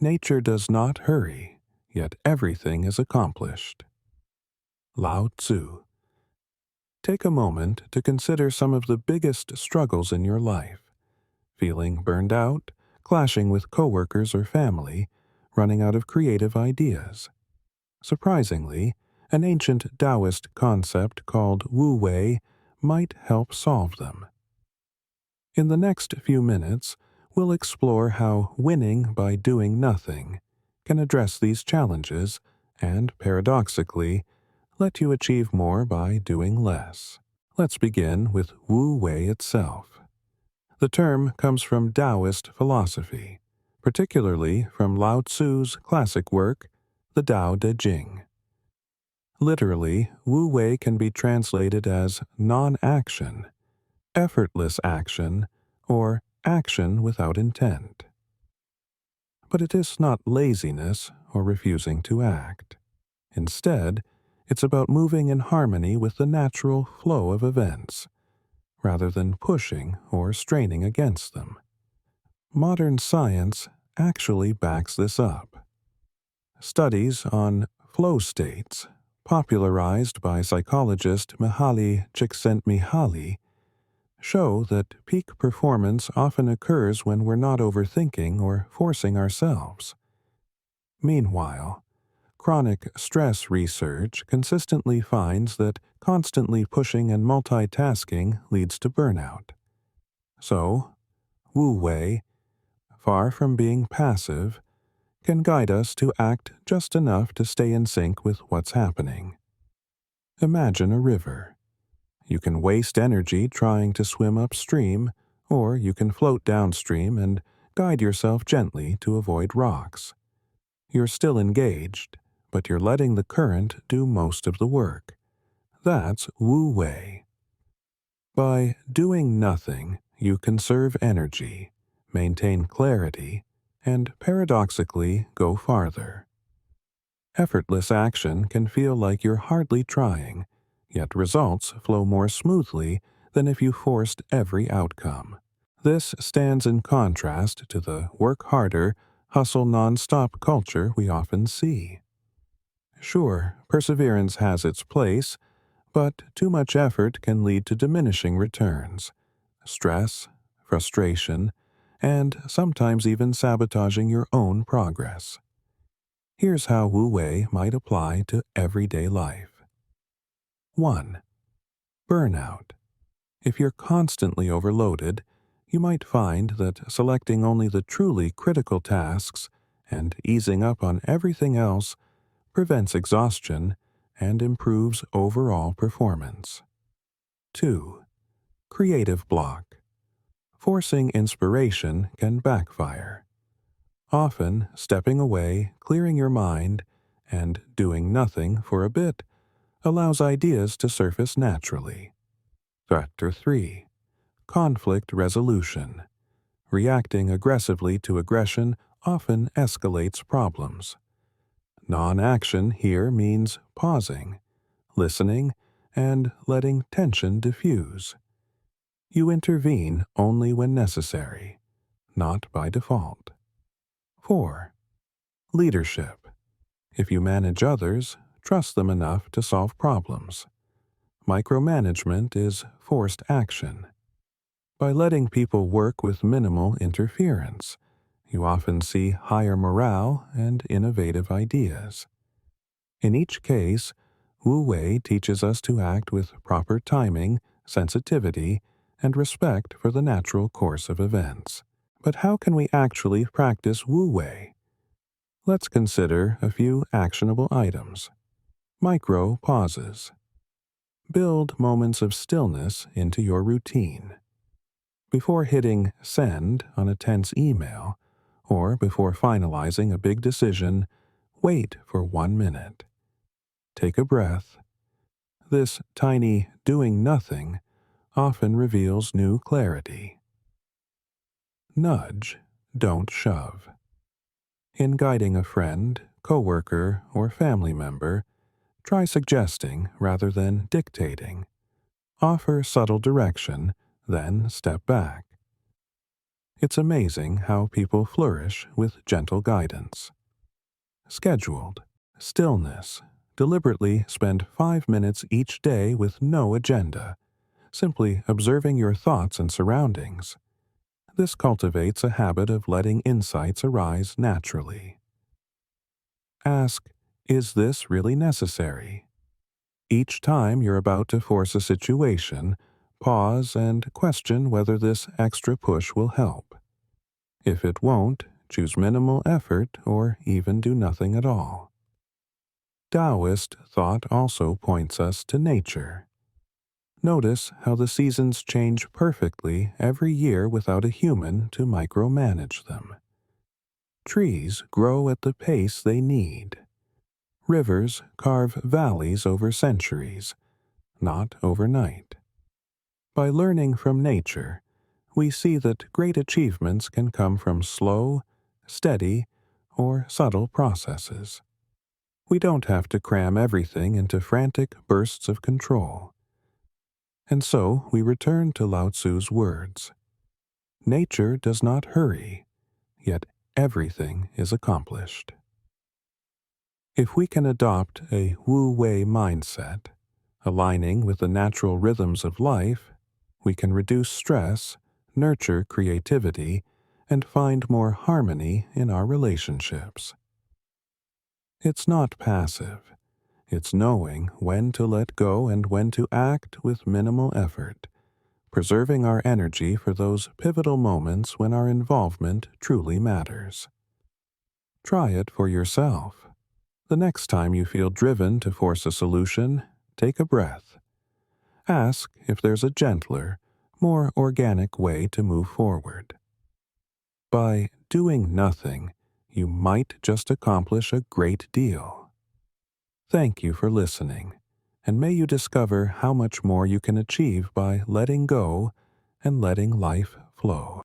Nature does not hurry, yet everything is accomplished. Lao Tzu. Take a moment to consider some of the biggest struggles in your life. Feeling burned out, clashing with coworkers or family, running out of creative ideas. Surprisingly, an ancient Taoist concept called Wu Wei might help solve them. In the next few minutes, we'll explore how winning by doing nothing can address these challenges and, paradoxically, let you achieve more by doing less. Let's begin with Wu Wei itself. The term comes from Taoist philosophy, particularly from Lao Tzu's classic work, the Tao Te Ching. Literally, Wu Wei can be translated as non-action, effortless action, or action without intent. But it is not laziness or refusing to act. Instead, it's about moving in harmony with the natural flow of events, rather than pushing or straining against them. Modern science actually backs this up. Studies on flow states, popularized by psychologist Mihaly Csikszentmihalyi, show that peak performance often occurs when we're not overthinking or forcing ourselves. Meanwhile, chronic stress research consistently finds that constantly pushing and multitasking leads to burnout. So, Wu Wei, far from being passive, can guide us to act just enough to stay in sync with what's happening. Imagine a river. You can waste energy trying to swim upstream, or you can float downstream and guide yourself gently to avoid rocks. You're still engaged, but you're letting the current do most of the work. That's Wu Wei. By doing nothing, you conserve energy, maintain clarity, and paradoxically go farther. Effortless action can feel like you're hardly trying, yet results flow more smoothly than if you forced every outcome. This stands in contrast to the work harder, hustle non-stop culture we often see. Sure, perseverance has its place, but too much effort can lead to diminishing returns, stress, frustration, and sometimes even sabotaging your own progress. Here's how Wu Wei might apply to everyday life. 1. Burnout. If you're constantly overloaded, you might find that selecting only the truly critical tasks and easing up on everything else prevents exhaustion and improves overall performance. 2. Creative block. Forcing inspiration can backfire. Often, stepping away, clearing your mind, and doing nothing for a bit allows ideas to surface naturally. Factor 3. Conflict resolution. Reacting aggressively to aggression often escalates problems. Non-action here means pausing, listening, and letting tension diffuse. You intervene only when necessary, not by default. 4. Leadership. If you manage others, trust them enough to solve problems. Micromanagement is forced action. By letting people work with minimal interference, you often see higher morale and innovative ideas. In each case, Wu Wei teaches us to act with proper timing, sensitivity, and respect for the natural course of events. But how can we actually practice Wu Wei? Let's consider a few actionable items. Micro pauses. Build moments of stillness into your routine. Before hitting send on a tense email, or before finalizing a big decision, wait for 1 minute. Take a breath. This tiny doing nothing often reveals new clarity. Nudge, don't shove. In guiding a friend, coworker, or family member, try suggesting rather than dictating. Offer subtle direction, then step back. It's amazing how people flourish with gentle guidance. Scheduled. Stillness. Deliberately spend 5 minutes each day with no agenda, simply observing your thoughts and surroundings. This cultivates a habit of letting insights arise naturally. Ask, is this really necessary? Each time you're about to force a situation, pause and question whether this extra push will help. If it won't, choose minimal effort or even do nothing at all. Taoist thought also points us to nature. Notice how the seasons change perfectly every year without a human to micromanage them. Trees grow at the pace they need. Rivers carve valleys over centuries, not overnight. By learning from nature, we see that great achievements can come from slow, steady, or subtle processes. We don't have to cram everything into frantic bursts of control. And so we return to Lao Tzu's words. Nature does not hurry, yet everything is accomplished. If we can adopt a wu-wei mindset, aligning with the natural rhythms of life, we can reduce stress, nurture creativity, and find more harmony in our relationships. It's not passive. It's knowing when to let go and when to act with minimal effort, preserving our energy for those pivotal moments when our involvement truly matters. Try it for yourself. The next time you feel driven to force a solution, take a breath. Ask if there's a gentler, more organic way to move forward. By doing nothing, you might just accomplish a great deal. Thank you for listening, and may you discover how much more you can achieve by letting go and letting life flow.